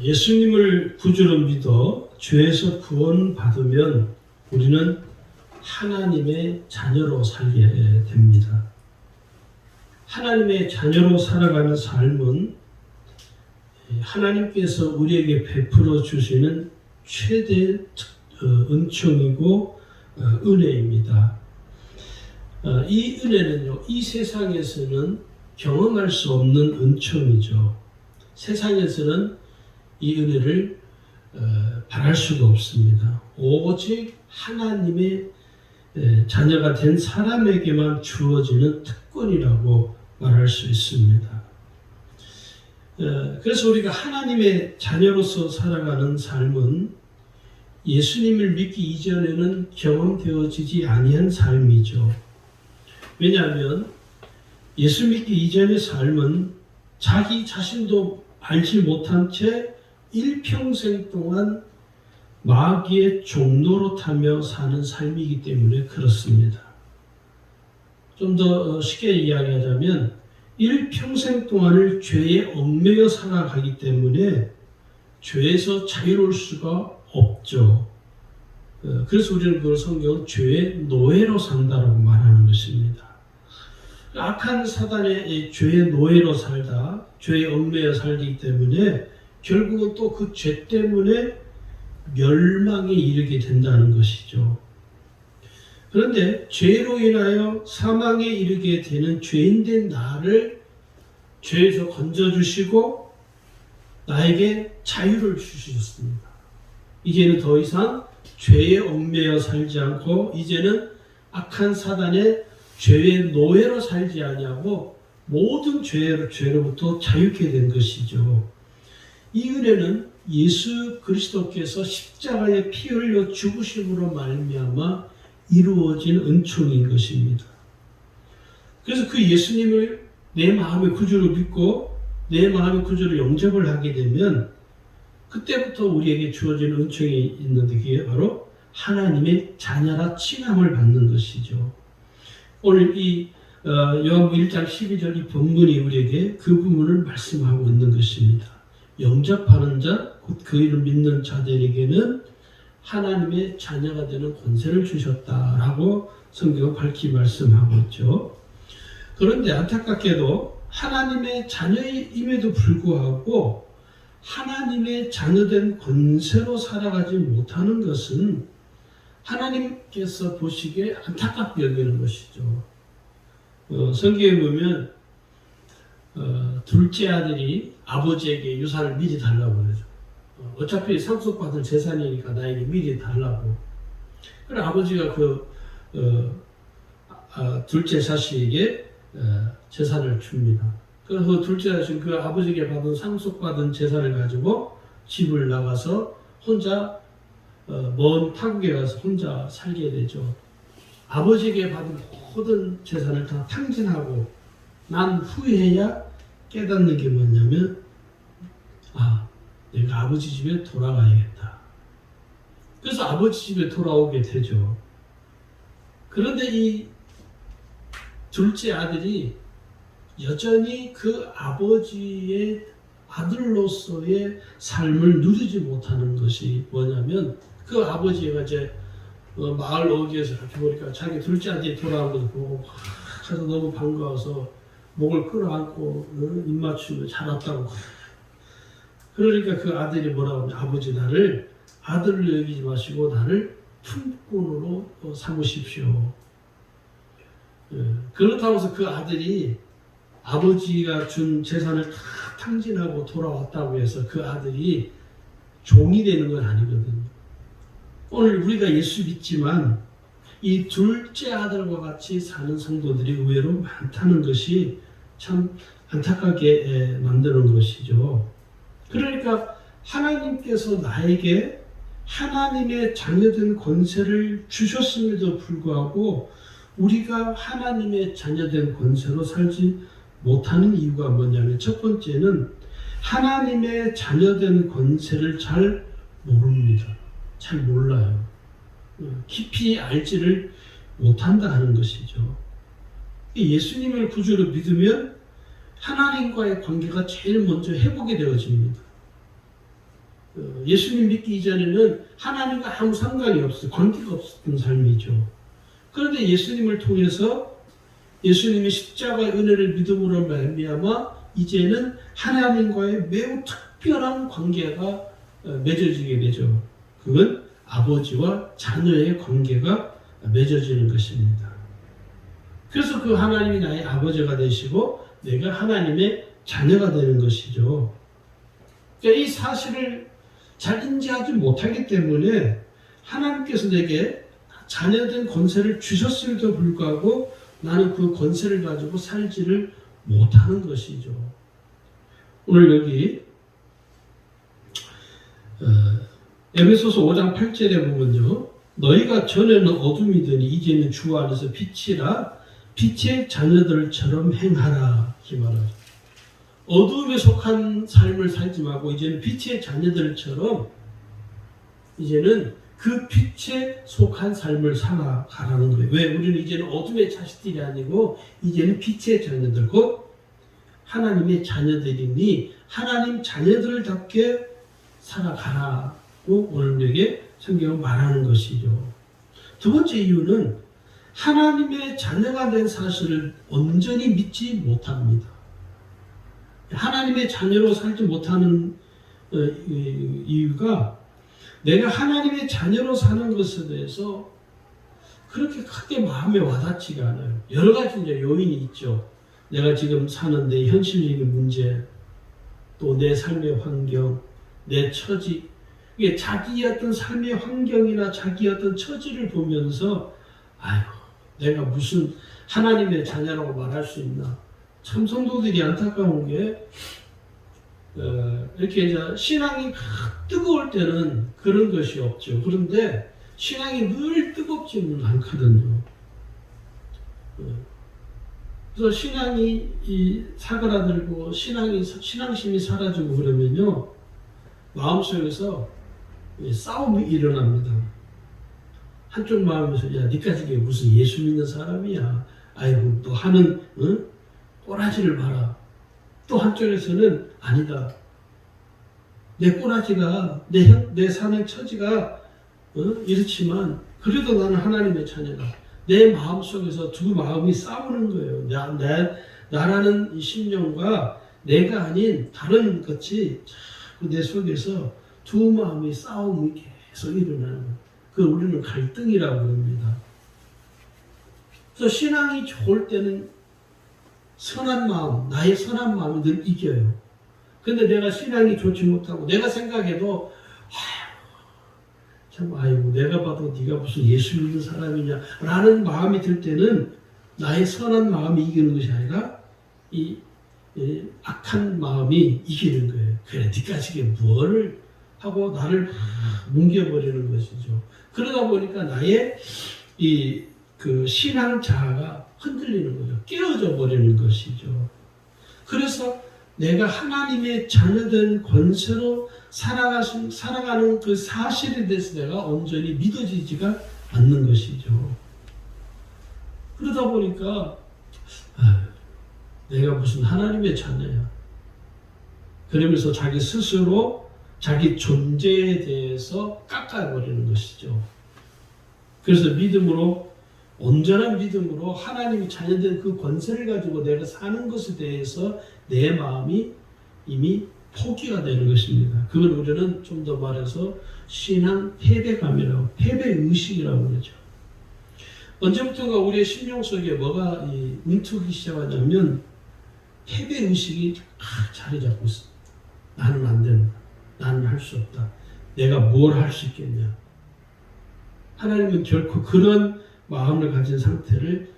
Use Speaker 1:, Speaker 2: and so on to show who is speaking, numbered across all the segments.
Speaker 1: 예수님을 구주로 믿어 죄에서 구원받으면 우리는 하나님의 자녀로 살게 됩니다. 하나님의 자녀로 살아가는 삶은 하나님께서 우리에게 베풀어 주시는 최대 은총이고 은혜입니다. 이 은혜는요, 이 세상에서는 경험할 수 없는 은총이죠. 세상에서는 이 은혜를 바랄 수가 없습니다. 오직 하나님의 자녀가 된 사람에게만 주어지는 특권이라고 말할 수 있습니다. 그래서 우리가 하나님의 자녀로서 살아가는 삶은 예수님을 믿기 이전에는 경험되어지지 아니한 삶이죠. 왜냐하면 예수 믿기 이전의 삶은 자기 자신도 알지 못한 채 일평생 동안 마귀의 종노로 타며 사는 삶이기 때문에 그렇습니다. 좀 더 쉽게 이야기하자면 일평생 동안을 죄에 얽매여 살아가기 때문에 죄에서 자유로울 수가 없죠. 그래서 우리는 그걸 성경은 죄의 노예로 산다라고 말하는 것입니다. 악한 사단의 죄의 노예로 살다, 죄에 얽매여 살기 때문에 결국은 또 그 죄 때문에 멸망에 이르게 된다는 것이죠. 그런데 죄로 인하여 사망에 이르게 되는 죄인된 나를 죄에서 건져주시고 나에게 자유를 주셨습니다. 이제는 더 이상 죄에 얽매여 살지 않고 이제는 악한 사단의 죄의 노예로 살지 아니하고 모든 죄로부터 자유케 된 것이죠. 이 은혜는 예수 그리스도께서 십자가에 피 흘려 죽으심으로 말미암아 이루어진 은총인 것입니다. 그래서 그 예수님을 내 마음의 구주로 믿고 내 마음의 구주로 영접을 하게 되면 그때부터 우리에게 주어지는 은총이 있는데 그게 바로 하나님의 자녀라 칭함을 받는 것이죠. 오늘 이 요한복음 1장 12절 이 본문이 우리에게 그 부분을 말씀하고 있는 것입니다. 영접하는 자, 곧 그 이름 믿는 자들에게는 하나님의 자녀가 되는 권세를 주셨다라고 성경은 밝히 말씀하고 있죠. 그런데 안타깝게도 하나님의 자녀임에도 불구하고 하나님의 자녀된 권세로 살아가지 못하는 것은 하나님께서 보시기에 안타깝게 여기는 것이죠. 성경에 보면 둘째 아들이 아버지에게 유산을 미리 달라고 그러죠. 어차피 상속받을 재산이니까 나에게 미리 달라고. 그래 아버지가 둘째 자식에게 재산을 줍니다. 그래서 그 둘째 자식은 그 아버지에게 받은 상속받은 재산을 가지고 집을 나가서 혼자 먼 타국에 가서 혼자 살게 되죠. 아버지에게 받은 모든 재산을 다 탕진하고 난 후에야 깨닫는 게 뭐냐면 내가 아버지 집에 돌아가야겠다. 그래서 아버지 집에 돌아오게 되죠. 그런데 이 둘째 아들이 여전히 그 아버지의 아들로서의 삶을 누리지 못하는 것이 뭐냐면 그 아버지가 이제 마을 어귀에서 이렇게 보니까 자기 둘째 아들이 돌아온 것을 보고 가서 너무 반가워서 목을 끌어안고 입 맞추며 잘 왔다고. 그러니까 그 아들이 뭐라고 하냐, 아버지 나를 아들로 여기지 마시고 나를 품꾼으로 삼으십시오. 그렇다고 해서 그 아들이 아버지가 준 재산을 다 탕진하고 돌아왔다고 해서 그 아들이 종이 되는 건 아니거든요. 오늘 우리가 예수 믿지만 이 둘째 아들과 같이 사는 성도들이 의외로 많다는 것이 참 안타깝게 만드는 것이죠. 그러니까 하나님께서 나에게 하나님의 자녀된 권세를 주셨음에도 불구하고 우리가 하나님의 자녀된 권세로 살지 못하는 이유가 뭐냐면 첫 번째는 하나님의 자녀된 권세를 잘 모릅니다. 잘 몰라요. 깊이 알지를 못한다 하는 것이죠. 예수님을 구주로 믿으면 하나님과의 관계가 제일 먼저 회복이 되어집니다. 예수님 믿기 이전에는 하나님과 아무 상관이 없어요. 관계가 없었던 삶이죠. 그런데 예수님을 통해서 예수님의 십자가의 은혜를 믿음으로 말미암아 이제는 하나님과의 매우 특별한 관계가 맺어지게 되죠. 그건 아버지와 자녀의 관계가 맺어지는 것입니다. 그래서 그 하나님이 나의 아버지가 되시고 내가 하나님의 자녀가 되는 것이죠. 그러니까 이 사실을 잘 인지하지 못하기 때문에 하나님께서 내게 자녀된 권세를 주셨음에도 불구하고 나는 그 권세를 가지고 살지를 못하는 것이죠. 오늘 여기 에베소서 5장 8절에 보면요. 너희가 전에는 어둠이더니 이제는 주 안에서 빛이라 빛의 자녀들처럼 행하라. 이렇게 말하죠. 어둠에 속한 삶을 살지 말고 이제는 빛의 자녀들처럼 이제는 그 빛에 속한 삶을 살아가라는 거예요. 왜? 우리는 이제는 어둠의 자식들이 아니고 이제는 빛의 자녀들, 곧 하나님의 자녀들이니 하나님 자녀들답게 살아가라고 오늘에게 성경은 말하는 것이죠. 두 번째 이유는 하나님의 자녀가 된 사실을 온전히 믿지 못합니다. 하나님의 자녀로 살지 못하는 이유가 내가 하나님의 자녀로 사는 것에 대해서 그렇게 크게 마음에 와닿지가 않아요. 여러 가지 이제 요인이 있죠. 내가 지금 사는 내 현실적인 문제, 또 내 삶의 환경, 내 처지, 이게 자기의 어떤 삶의 환경이나 자기의 어떤 처지를 보면서 아이고 내가 무슨 하나님의 자녀라고 말할 수 있나. 참 성도들이 안타까운 게 이렇게 이제 신앙이 뜨거울 때는 그런 것이 없죠. 그런데 신앙이 늘 뜨겁지는 않거든요. 그래서 신앙이 사그라들고 신앙심이 사라지고 그러면요 마음속에서 싸움이 일어납니다. 한쪽 마음에서 야 니까지 무슨 예수 믿는 사람이야. 아이고 또 하는 꼬라지를 봐라. 또 한쪽에서는 아니다. 내 꼬라지가 내 사는 처지가 이렇지만 그래도 나는 하나님의 자녀다. 내 마음속에서 두 마음이 싸우는 거예요. 나라는 이 심령과 내가 아닌 다른 것이 자꾸 내 속에서 두 마음의 싸움이 계속 일어나는 거예요. 그걸 우리는 갈등이라고 합니다. 그래서 신앙이 좋을 때는 선한 마음, 나의 선한 마음이 늘 이겨요. 근데 내가 신앙이 좋지 못하고 내가 생각해도 참 아이고 내가 봐도 네가 무슨 예수 믿는 사람이냐 라는 마음이 들 때는 나의 선한 마음이 이기는 것이 아니라 이 악한 마음이 이기는 거예요. 그래 니까지게 뭐를 하고 나를 뭉개버리는 것이죠. 그러다 보니까 나의 그 신앙 자아가 흔들리는 거죠. 깨어져 버리는 것이죠. 그래서 내가 하나님의 자녀된 권세로 살아가는 그 사실에 대해서 내가 온전히 믿어지지가 않는 것이죠. 그러다 보니까 내가 무슨 하나님의 자녀야. 그러면서 자기 스스로 자기 존재에 대해서 깎아버리는 것이죠. 그래서 온전한 믿음으로 하나님이 자녀된 그 권세를 가지고 내가 사는 것에 대해서 내 마음이 이미 포기가 되는 것입니다. 그걸 우리는 좀 더 말해서 신앙 패배감이라고, 패배의식이라고 그러죠. 언제부턴가 우리의 심령 속에 뭐가 움트기 시작하냐면 패배의식이 자리 잡고 있습니다. 나는 안 된다. 나는 할 수 없다. 내가 뭘 할 수 있겠냐. 하나님은 결코 그런 마음을 가진 상태를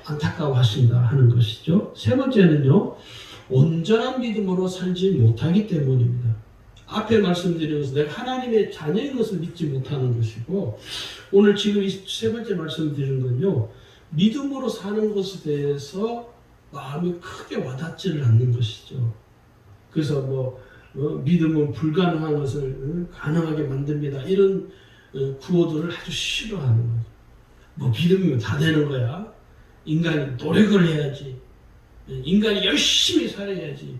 Speaker 1: 안타까워하신다 하는 것이죠. 세 번째는요. 온전한 믿음으로 살지 못하기 때문입니다. 앞에 말씀드린 것은 내가 하나님의 자녀인 것을 믿지 못하는 것이고 오늘 지금 이 세 번째 말씀드리는 건요. 믿음으로 사는 것에 대해서 마음이 크게 와닿지를 않는 것이죠. 그래서 믿음은 불가능한 것을 가능하게 만듭니다. 이런 구호들을 아주 싫어하는 거죠. 믿음이면 다 되는 거야. 인간이 노력을 해야지. 인간이 열심히 살아야지.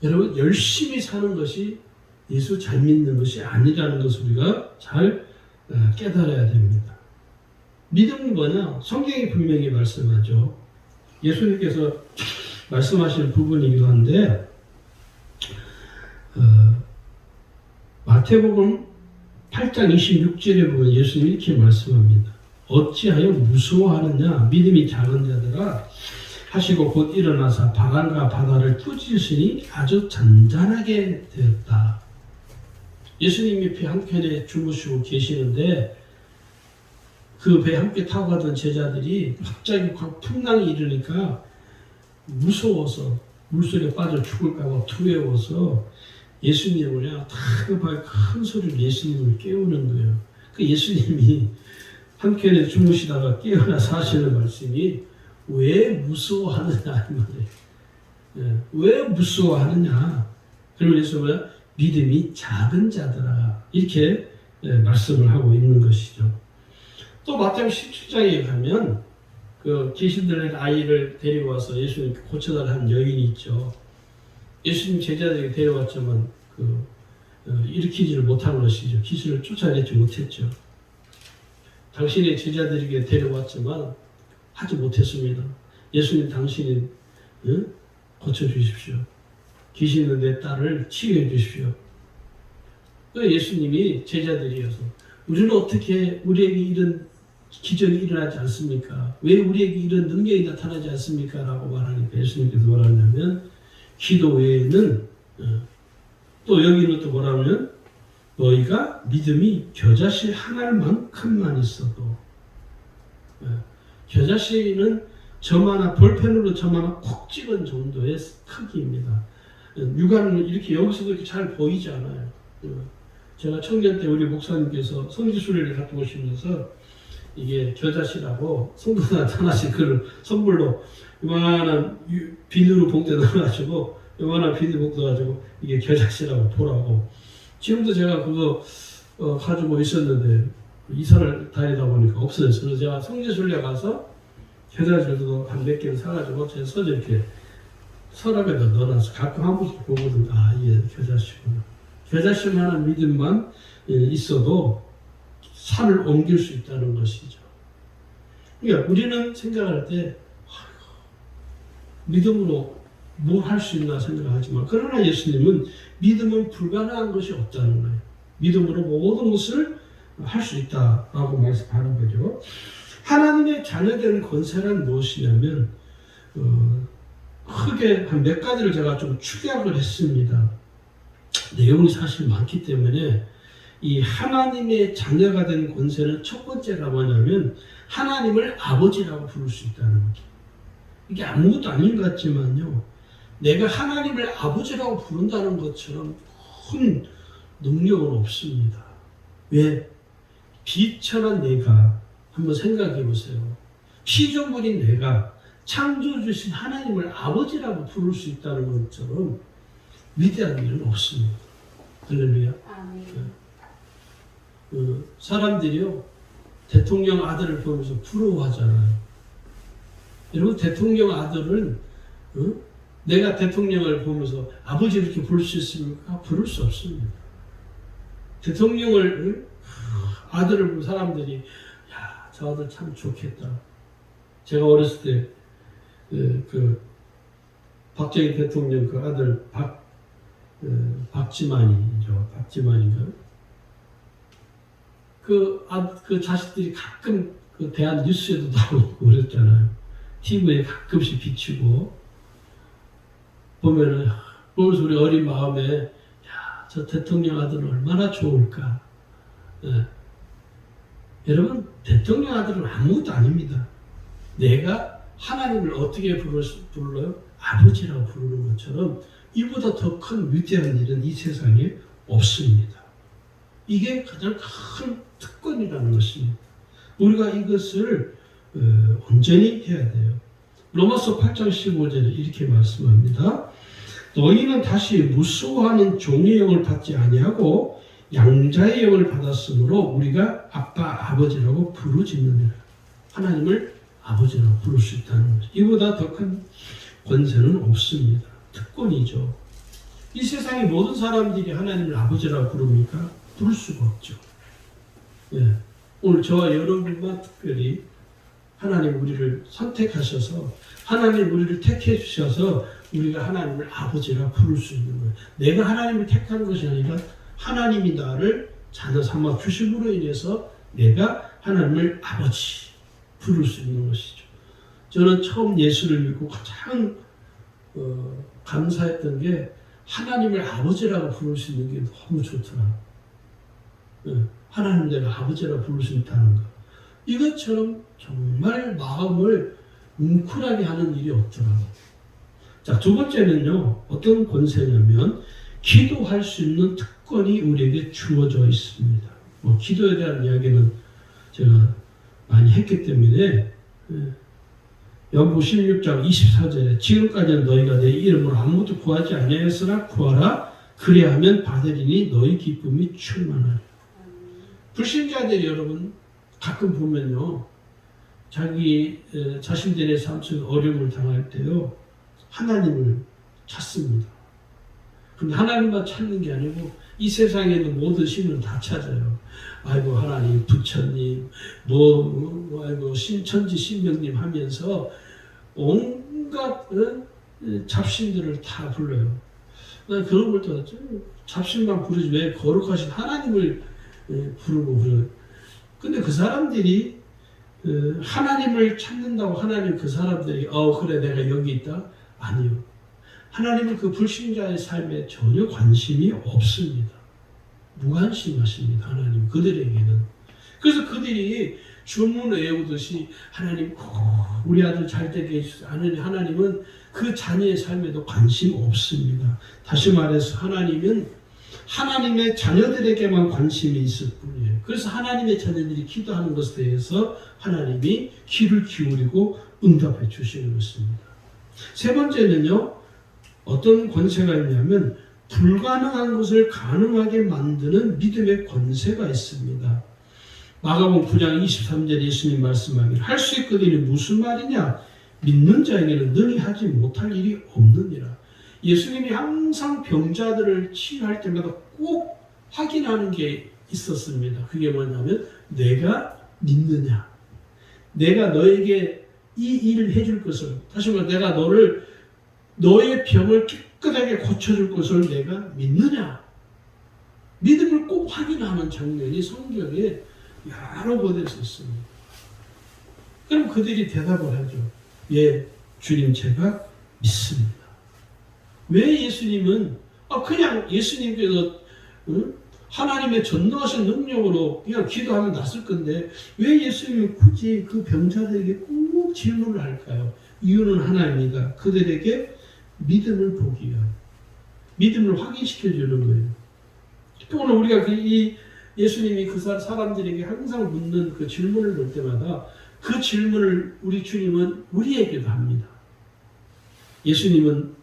Speaker 1: 여러분 열심히 사는 것이 예수 잘 믿는 것이 아니라는 것을 우리가 잘 깨달아야 됩니다. 믿음이 뭐냐? 성경이 분명히 말씀하죠. 예수님께서 말씀하시는 부분이기도 한데 마태복음 8장 26절에 보면 예수님이 이렇게 말씀합니다. 어찌하여 무서워하느냐? 믿음이 작은 자들아 하시고 곧 일어나서 바람과 바다를 꾸짖으시니 아주 잔잔하게 되었다. 예수님이 배 한켠에 주무시고 계시는데 그 배 함께 타고 가던 제자들이 갑자기 풍랑이 일으니까 무서워서 물속에 빠져 죽을까 봐 두려워서 예수님을 다급하게 큰 소리로 예수님을 깨우는 거예요. 그 예수님이 한켠에 주무시다가 깨어나서 하시는 말씀이 왜 무서워하느냐 이 말이에요. 왜 무서워하느냐? 그리고 예수님은 믿음이 작은 자들아 이렇게 말씀을 하고 있는 것이죠. 또 마태복음 17장에 가면 그 귀신 들린 아이를 데리고 와서 예수님 고쳐달라 한 여인이 있죠. 예수님 제자들에게 데려왔지만 일으키지를 못한 것이죠. 귀신을 쫓아내지 못했죠. 당신의 제자들에게 데려왔지만 하지 못했습니다. 예수님 당신이 고쳐주십시오. 귀신 있는 내 딸을 치유해 주십시오. 예수님이 제자들이어서 우리는 어떻게 우리에게 이런 기적이 일어나지 않습니까? 왜 우리에게 이런 능력이 나타나지 않습니까? 라고 말하니까 예수님께서 뭐라 하냐면 기도 외에는 또 여기는 또 뭐라 하면 너희가 믿음이 겨자씨 한 알만큼만 있어도 겨자씨는 저만한 볼펜으로 저만한 콕 찍은 정도의 크기입니다. 육안은 이렇게 여기서도 이렇게 잘 보이지 않아요. 제가 청년 때 우리 목사님께서 성지순례를 갔다 오시면서 이게 겨자씨라고 성도들한테 하나씩 그걸 선물로 요만한 비누로 봉투에 넣어가지고 요만한 비누 봉투 가지고 이게 겨자씨라고 보라고. 지금도 제가 그거 가지고 있었는데 이사를 다니다 보니까 없어졌어요. 그래서 제가 성지순례 가서 겨자씨도 한 몇 개를 사가지고 제 서재 이렇게 서랍에다 넣어놔서 가끔 한 번씩 보거든. 아 이게 겨자씨구나. 겨자씨만한 믿음만 있어도 산을 옮길 수 있다는 것이죠. 그러니까 우리는 생각할 때 믿음으로 뭘 할 수 있나 생각하지만 그러나 예수님은 믿음은 불가능한 것이 없다는 거예요. 믿음으로 모든 것을 할 수 있다라고 말씀하는 거죠. 하나님의 자녀되는 권세란 무엇이냐면 크게 한 몇 가지를 제가 좀 축약을 했습니다. 내용이 사실 많기 때문에 이 하나님의 자녀가 된 권세는 첫 번째가 뭐냐면 하나님을 아버지라고 부를 수 있다는 거죠. 이게 아무것도 아닌 것 같지만요. 내가 하나님을 아버지라고 부른다는 것처럼 큰 능력은 없습니다. 왜? 비천한 내가 한번 생각해 보세요. 피조물인 내가 창조해 주신 하나님을 아버지라고 부를 수 있다는 것처럼 위대한 일은 없습니다. 할렐루야. 사람들이요 대통령 아들을 보면서 부러워하잖아요. 여러분 대통령 아들은 내가 대통령을 보면서 아버지 이렇게 부를 수 있습니까? 부를 수 없습니다. 대통령을 아들을 보는 사람들이 야, 저 아들 참 좋겠다. 제가 어렸을 때 그 박정희 대통령 그 아들 박지만이죠. 박지만인가? 그 자식들이 가끔 그 대한 뉴스에도 나오고 그랬잖아요. TV에 가끔씩 비치고 보면은 보면서 우리 어린 마음에 야, 저 대통령 아들은 얼마나 좋을까. 여러분 대통령 아들은 아무것도 아닙니다. 내가 하나님을 어떻게 불러요? 아버지라고 부르는 것처럼 이보다 더 큰 위대한 일은 이 세상에 없습니다. 이게 가장 큰 특권이라는 것입니다. 우리가 이것을 온전히 해야 돼요. 로마서 8장 15절에 이렇게 말씀합니다. 너희는 다시 무서워하는 종의 영을 받지 아니하고 양자의 영을 받았으므로 우리가 아빠 아버지라고 부르짖느니라. 하나님을 아버지라고 부를 수 있다는 거죠. 이보다 더 큰 권세는 없습니다. 특권이죠. 이 세상의 모든 사람들이 하나님을 아버지라고 부릅니까? 부를 수가 없죠. 예. 오늘 저와 여러분만 특별히 하나님 우리를 선택하셔서 하나님 우리를 택해 주셔서 우리가 하나님을 아버지라 부를 수 있는 거예요. 내가 하나님을 택한 것이 아니라 하나님이 나를 자녀 삼아 주심으로 인해서 내가 하나님을 아버지 부를 수 있는 것이죠. 저는 처음 예수를 믿고 가장 감사했던 게 하나님을 아버지라고 부를 수 있는 게 너무 좋더라. 하나님 내가 아버지라고 부를 수 있다는 거. 이것처럼 정말 마음을 뭉클하게 하는 일이 없더라고요. 자, 두 번째는요. 어떤 권세냐면 기도할 수 있는 특권이 우리에게 주어져 있습니다. 기도에 대한 이야기는 제가 많이 했기 때문에 요한복음 16장 24절에 지금까지는 너희가 내 이름으로 아무것도 구하지 아니하였으나 구하라 그리하면 받으리니 너희 기쁨이 충만하리라. 불신자들이 여러분 가끔 보면요. 자기 자신들의 삶 속에 어려움을 당할 때요. 하나님을 찾습니다. 근데 하나님만 찾는 게 아니고 이 세상에 있는 모든 신을 다 찾아요. 아이고 하나님, 부처님, 아이고 신천지 신명님 하면서 온갖 잡신들을 다 불러요. 난 그런 걸 또 잡신만 부르지 왜 거룩하신 하나님을 부르고. 근데 그 사람들이 하나님을 찾는다고 하나님 그 사람들이 그래 내가 여기 있다? 아니요. 하나님은 그 불신자의 삶에 전혀 관심이 없습니다. 무관심하십니다. 하나님 그들에게는. 그래서 그들이 주문 외우듯이 하나님 우리 아들 잘 되게 해주세요. 하나님은 그 자녀의 삶에도 관심 없습니다. 다시 말해서 하나님은 하나님의 자녀들에게만 관심이 있을 뿐이에요. 그래서 하나님의 자녀들이 기도하는 것에 대해서 하나님이 귀를 기울이고 응답해 주시는 것입니다. 세 번째는요. 어떤 권세가 있냐면 불가능한 것을 가능하게 만드는 믿음의 권세가 있습니다. 마가복음 9장 23절 예수님 말씀하기를 할 수 있거든이 무슨 말이냐? 믿는 자에게는 능히 하지 못할 일이 없느니라. 예수님이 항상 병자들을 치유할 때마다 꼭 확인하는 게 있었습니다. 그게 뭐냐면 내가 믿느냐? 내가 너에게 이 일을 해줄 것을, 다시 말해 내가 너의 병을 깨끗하게 고쳐줄 것을 내가 믿느냐? 믿음을 꼭 확인하는 장면이 성경에 여러 곳에서 있습니다. 그럼 그들이 대답을 하죠. 예, 주님 제가 믿습니다. 왜 예수님은 그냥 예수님께서 하나님의 전능하신 능력으로 그냥 기도하면 낫을 건데 왜 예수님은 굳이 그 병자들에게 꼭 질문을 할까요? 이유는 하나입니다. 그들에게 믿음을 보기 위한, 믿음을 확인시켜 주는 거예요. 또 오늘 우리가 이 예수님이 그 사람들에게 항상 묻는 그 질문을 볼 때마다 그 질문을 우리 주님은 우리에게도 합니다. 예수님은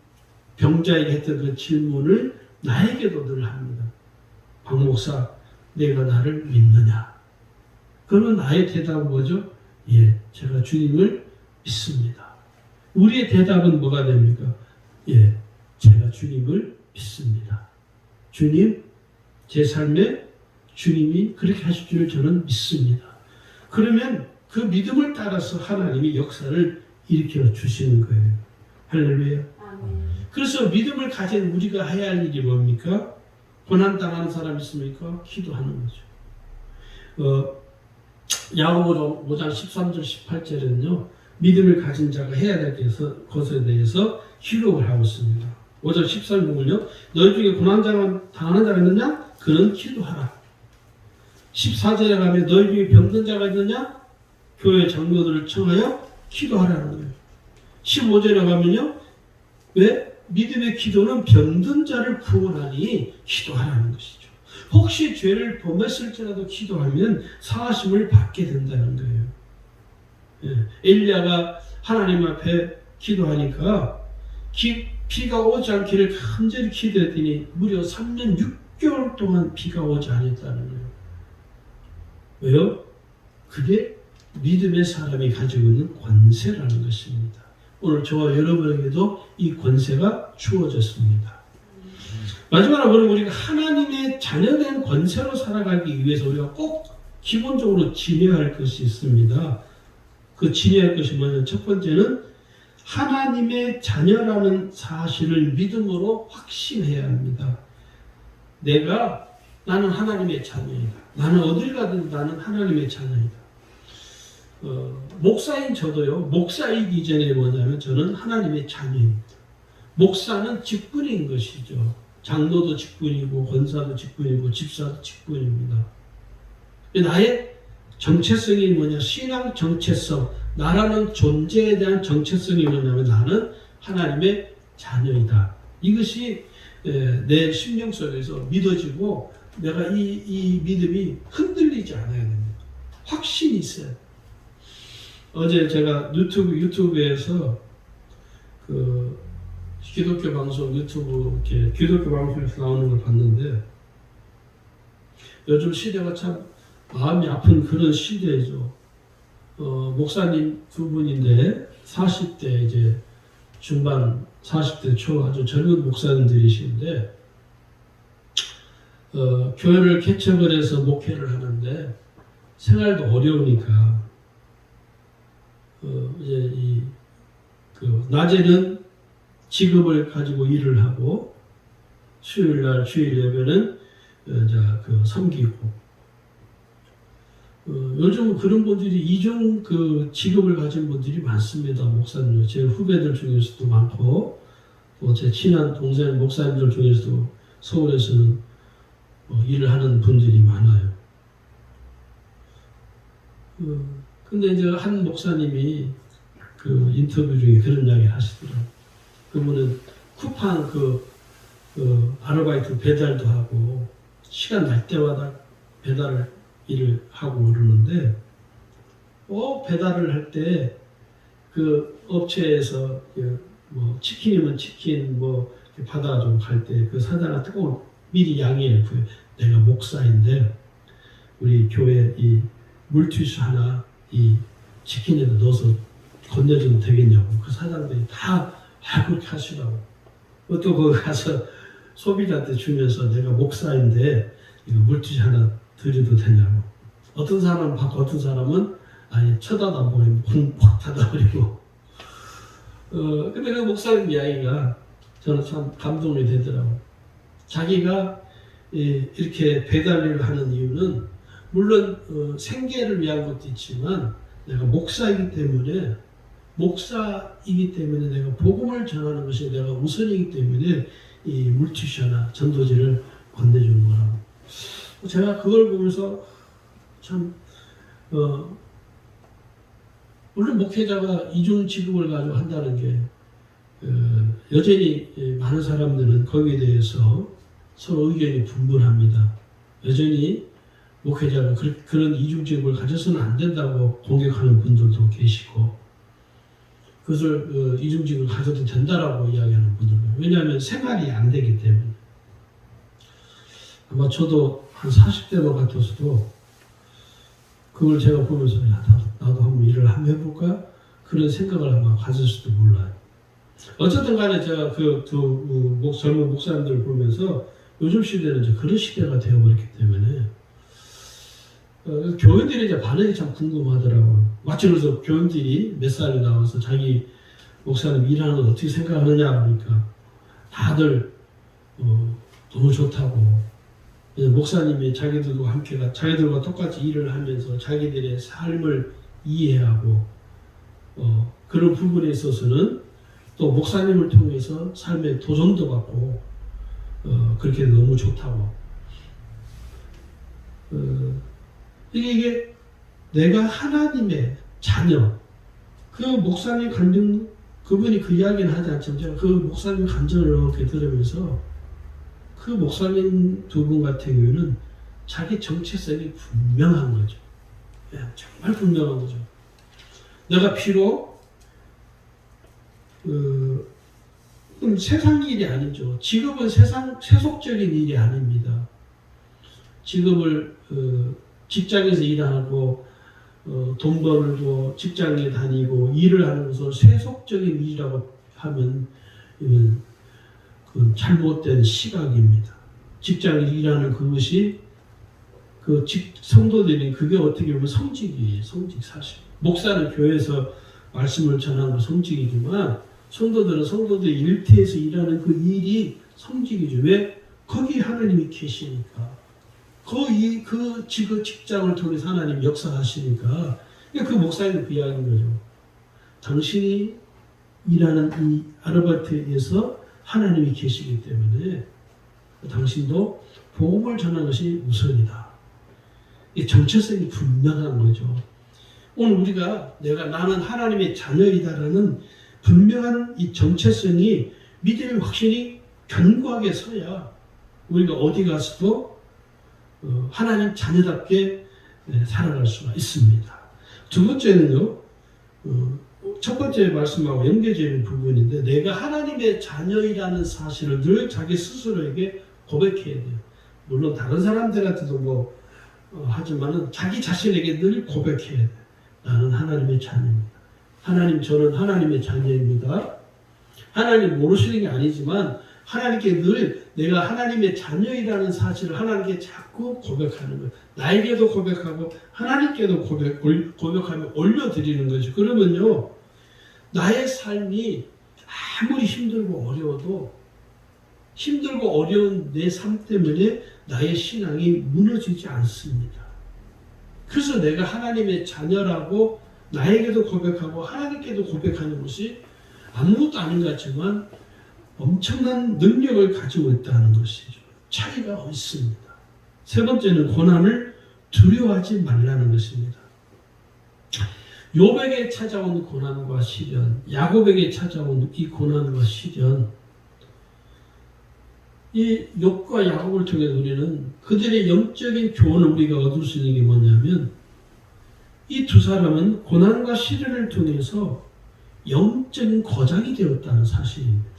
Speaker 1: 병자에게 했던 그 질문을 나에게도 늘 합니다. 박 목사, 내가 나를 믿느냐? 그러면 나의 대답은 뭐죠? 예, 제가 주님을 믿습니다. 우리의 대답은 뭐가 됩니까? 예, 제가 주님을 믿습니다. 주님, 제 삶에 주님이 그렇게 하실 줄 저는 믿습니다. 그러면 그 믿음을 따라서 하나님이 역사를 일으켜 주시는 거예요. 할렐루야. 그래서 믿음을 가진 우리가 해야 할 일이 뭡니까? 고난당하는 사람 있습니까? 기도하는 거죠. 야고보 5장 13절 18절은요. 믿음을 가진 자가 해야 될 것에 대해서 기록을 하고 있습니다. 5절 13절은요. 너희 중에 고난당하는 자가 있느냐? 그는 기도하라. 14절에 가면 너희 중에 병든 자가 있느냐? 교회 장로들을 청하여 기도하라는 거예요. 15절에 가면요. 왜? 믿음의 기도는 병든 자를 구원하니 기도하라는 것이죠. 혹시 죄를 범했을지라도 기도하면 사하심을 받게 된다는 거예요. 예. 엘리야가 하나님 앞에 기도하니까 비가 오지 않기를 간절히 기도했더니 무려 3년 6개월 동안 비가 오지 않았다는 거예요. 왜요? 그게 믿음의 사람이 가지고 있는 권세라는 것입니다. 오늘 저와 여러분에게도 이 권세가 주어졌습니다. 마지막으로 그럼 우리가 하나님의 자녀된 권세로 살아가기 위해서 우리가 꼭 기본적으로 지녀야 할 것이 있습니다. 그 지녀야 할 것이 뭐냐면 첫 번째는 하나님의 자녀라는 사실을 믿음으로 확신해야 합니다. 나는 하나님의 자녀이다. 나는 어딜 가든 나는 하나님의 자녀이다. 목사인 저도요. 목사이기 전에 뭐냐면 저는 하나님의 자녀입니다. 목사는 직분인 것이죠. 장로도 직분이고 권사도 직분이고 집사도 직분입니다. 나의 정체성이 뭐냐? 신앙 정체성, 나라는 존재에 대한 정체성이 뭐냐면 나는 하나님의 자녀이다. 이것이 내 심령 속에서 믿어지고 내가 이 믿음이 흔들리지 않아야 됩니다. 확신이 있어요. 어제 제가 유튜브에서 그 기독교 방송 유튜브 이렇게 기독교 방송에서 나오는 걸 봤는데 요즘 시대가 참 마음이 아픈 그런 시대죠. 목사님 두 분인데 40대 이제 중반 40대 초 아주 젊은 목사님들이신데 교회를 개척을 해서 목회를 하는데 생활도 어려우니까 이제 낮에는 직업을 가지고 일을 하고 수요일날 주일 예배는 섬기고 요즘 그런 분들이 이중 직업을 가진 분들이 많습니다. 목사님, 제 후배들 중에서도 많고 또 제 친한 동생 목사님들 중에서도 서울에서는 일을 하는 분들이 많아요. 근데 이제 한 목사님이 그 인터뷰 중에 그런 이야기를 하시더라고요. 그분은 쿠팡 아르바이트 배달도 하고 시간 날 때마다 배달을 일을 하고 그러는데 배달을 할 때 그 업체에서 뭐 치킨이면 치킨 받아가지고 갈 때 그 사장한테 꼭 미리 양해를 구해. 내가 목사인데 우리 교회 이 물티슈 하나 이 치킨에다 넣어서 건네주면 되겠냐고. 그 사장들이 다 그렇게 하시라고. 또 거기 가서 소비자한테 주면서 내가 목사인데 이거 물티슈 하나 드려도 되냐고. 어떤 사람은 받고 어떤 사람은 아예 쳐다도 안 보고 콩 닫아버리고. 근데 그 목사님 이야기가 저는 참 감동이 되더라고. 자기가 이렇게 배달 일을 하는 이유는 물론 생계를 위한 것도 있지만 내가 목사이기 때문에 내가 복음을 전하는 것이 내가 우선이기 때문에 이 물티슈나 전도지를 건네주는 거라고. 제가 그걸 보면서 참 물론 목회자가 이중 직업을 가지고 한다는 게 여전히 많은 사람들은 거기에 대해서 서로 의견이 분분합니다. 여전히 목회자가 그런 이중 직업을 가져서는 안 된다고 공격하는 분들도 계시고 그것을 이중 직업을 가져도 된다라고 이야기하는 분들도. 왜냐하면 생활이 안 되기 때문에. 아마 저도 한 40대만 같았어도 그걸 제가 보면서 나도 한번 일을 한번 해볼까? 그런 생각을 아마 가졌을지도 몰라요. 어쨌든 간에 제가 젊은 목사님들을 보면서 요즘 시대는 이제 그런 시대가 되어버렸기 때문에 교인들이 이제 반응이 참 궁금하더라고요. 마치 그래서 교인들이 몇 살이 나와서 자기 목사님 일하는 걸 어떻게 생각하느냐 그러니까 다들 너무 좋다고. 목사님이 자기들과 똑같이 일을 하면서 자기들의 삶을 이해하고 그런 부분에 있어서는 또 목사님을 통해서 삶의 도전도 받고 그렇게 너무 좋다고. 이게 내가 하나님의 자녀. 그 목사님 감정, 그분이 그 이야기는 하지 않지만 제가 그 목사님 감정을 이렇게 들으면서 그 목사님 두 분 같은 경우는 자기 정체성이 분명한 거죠. 정말 분명한 거죠. 내가 비록 세상 일이 아니죠. 직업은 세속적인 일이 아닙니다. 직업을 직장에서 일하고 돈 벌고 직장에 다니고 일을 하는 것은 세속적인 일이라고 하면 그 잘못된 시각입니다. 직장에 일하는 그것이 성도들이 그게 어떻게 보면 성직이에요. 성직 사실. 목사는 교회에서 말씀을 전하는 성직이지만 성도들은 성도들의 일터에서 일하는 그 일이 성직이죠. 왜? 거기 하나님이 계시니까. 그 직장을 통해서 하나님 역사하시니까. 그 목사님은 그 이야기인 거죠. 당신이 일하는 이 아르바이트에서 하나님이 계시기 때문에 당신도 복음을 전하는 것이 우선이다. 이 정체성이 분명한 거죠. 오늘 우리가 나는 하나님의 자녀이다라는 분명한 이 정체성이 믿음의 확신이 견고하게 서야 우리가 어디 가서도 하나님 자녀답게 살아갈 수가 있습니다. 두 번째는요. 첫 번째 말씀하고 연계되는 부분인데 내가 하나님의 자녀이라는 사실을 늘 자기 스스로에게 고백해야 돼요. 물론 다른 사람들한테도 하지만은 자기 자신에게 늘 고백해야 돼요. 나는 하나님의 자녀입니다. 저는 하나님의 자녀입니다. 하나님 모르시는 게 아니지만 하나님께 늘 내가 하나님의 자녀이라는 사실을 하나님께 자꾸 고백하는 거예요. 나에게도 고백하고 하나님께도 고백하며 올려드리는 거죠. 그러면요. 나의 삶이 아무리 힘들고 어려운 내 삶 때문에 나의 신앙이 무너지지 않습니다. 그래서 내가 하나님의 자녀라고 나에게도 고백하고 하나님께도 고백하는 것이 아무것도 아닌 것 같지만 엄청난 능력을 가지고 있다는 것이죠. 차이가 있습니다. 세 번째는 고난을 두려워하지 말라는 것입니다. 욥에게 찾아온 고난과 시련, 야곱에게 찾아온 이 고난과 시련, 이 욥과 야곱을 통해 우리는 그들의 영적인 교훈을 우리가 얻을 수 있는 게 뭐냐면 이 두 사람은 고난과 시련을 통해서 영적인 거장이 되었다는 사실입니다.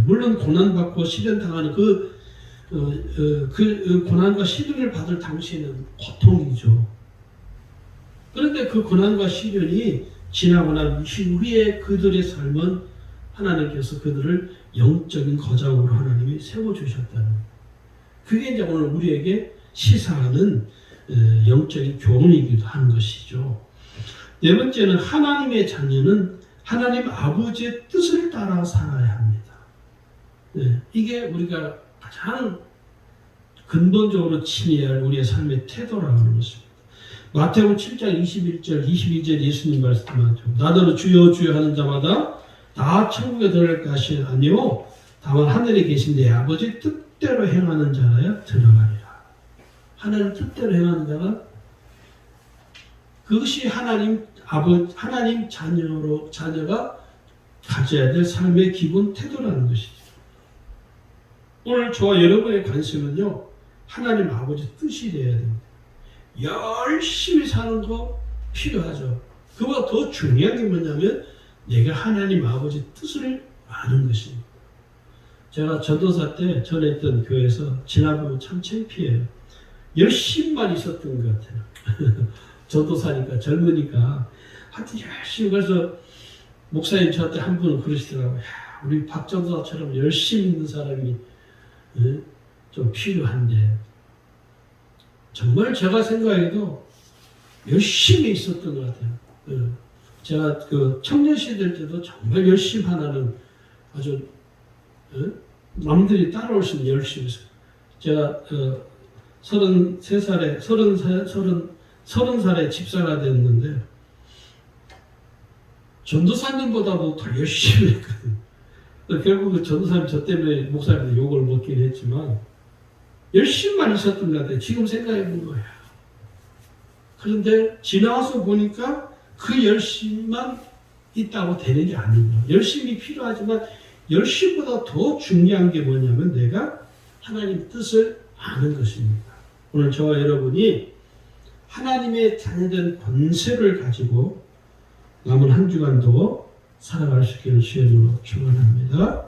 Speaker 1: 물론 고난받고 시련당하는 그 고난과 시련을 받을 당시에는 고통이죠. 그런데 그 고난과 시련이 지나고 난 이후에 그들의 삶은 하나님께서 그들을 영적인 거장으로 하나님이 세워주셨다는 그게 이제 오늘 우리에게 시사하는 영적인 교훈이기도 하는 것이죠. 네 번째는 하나님의 자녀는 하나님 아버지의 뜻을 따라 살아야 합니다. 이게 우리가 가장 근본적으로 지녀야 할 우리의 삶의 태도라고 하는 것입니다. 마태복음 7장 21절 22절 예수님 말씀하죠. 나더러 주여 주여 하는 자마다 다 천국에 들어갈 것이 아니요 다만 하늘에 계신 내 아버지 뜻대로 행하는 자라야 들어가리라. 하나님 뜻대로 행하는 자가 그것이 하나님 자녀가 가져야 될 삶의 기본 태도라는 것이죠. 오늘 저와 여러분의 관심은요. 하나님 아버지 뜻이 되어야 됩니다. 열심히 사는 거 필요하죠. 그보다 더 중요한 게 뭐냐면 내가 하나님 아버지 뜻을 아는 것입니다. 제가 전도사 때 전에 있던 교회에서 지나보면 참 창피해요. 열심히만 있었던 것 같아요. 전도사니까 젊으니까 하여튼 열심히 그래서 목사님 저한테 한 분은 그러시더라고요. 야, 우리 박 전도사처럼 열심히 있는 사람이 좀 필요한데 정말 제가 생각해도 열심히 있었던 것 같아요. 제가 그 청년 시절 때도 정말 열심히 하나는 아주 남들이 따라올 수 있는 열심히 했어요. 제가 30살에 집사가 됐는데 전도사님보다도 더 열심히 했거든요. 결국은 전도사님 저 때문에 목사님들 욕을 먹긴 했지만 열심히만 있었던 것 같아요. 지금 생각해보는 거예요. 그런데 지나와서 보니까 그 열심만 있다고 되는 게 아닙니다. 열심이 필요하지만 열심보다 더 중요한 게 뭐냐면 내가 하나님 뜻을 아는 것입니다. 오늘 저와 여러분이 하나님의 자녀된 권세를 가지고 남은 한 주간도 살아갈 수 있기를 주의 이름으로 축원합니다.